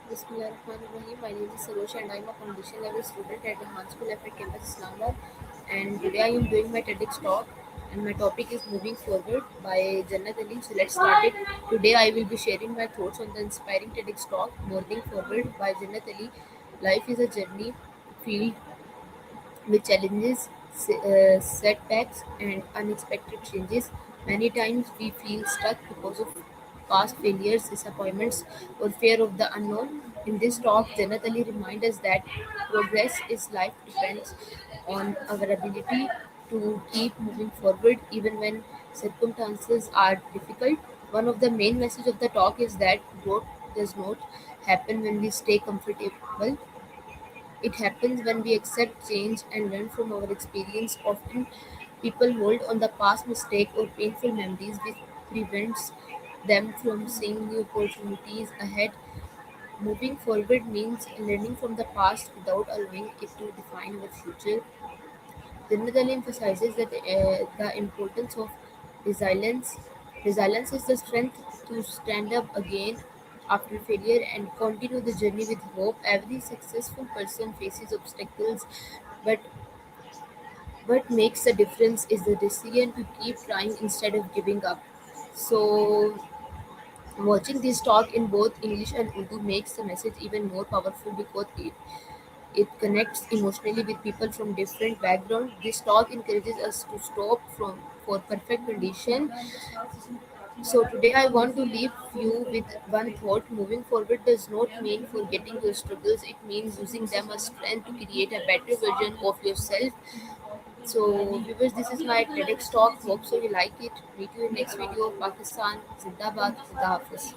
Bismillahirrahmanirrahim. My name is Sarosh and I am a foundation level student at the Han School F at Campus Islamabad. And today I am doing my TEDx talk and my topic is Moving Forward by Jannat Ali. So let's start it. Today I will be sharing my thoughts on the inspiring TEDx talk Moving Forward by Jannat Ali. Life is a journey filled with challenges, setbacks, and unexpected changes. Many times we feel stuck because of past failures, disappointments, or fear of the unknown. In this talk, Janat Ali reminds us that progress is life depends on our ability to keep moving forward even when circumstances are difficult. One of the main message of the talk is that growth does not happen when we stay comfortable. It happens when we accept change and learn from our experience. Often, people hold on the past mistake or painful memories, which prevents them from seeing new opportunities ahead. Moving forward means learning from the past without allowing it to define our future. Generally emphasizes that the importance of resilience. Resilience is the strength to stand up again after failure and continue the journey with hope. Every successful person faces obstacles, but what makes the difference is the decision to keep trying instead of giving up. So, watching this talk in both English and Urdu makes the message even more powerful because it connects emotionally with people from different backgrounds. This talk encourages us to stop from for perfect condition. So today I want to leave you with one thought. Moving forward does not mean forgetting your struggles. It means using them as strength to create a better version of yourself. So viewers, this is my TEDx talk. Hope so you like it. Meet you in next video. Pakistan Zindabad. Khuda Hafiz.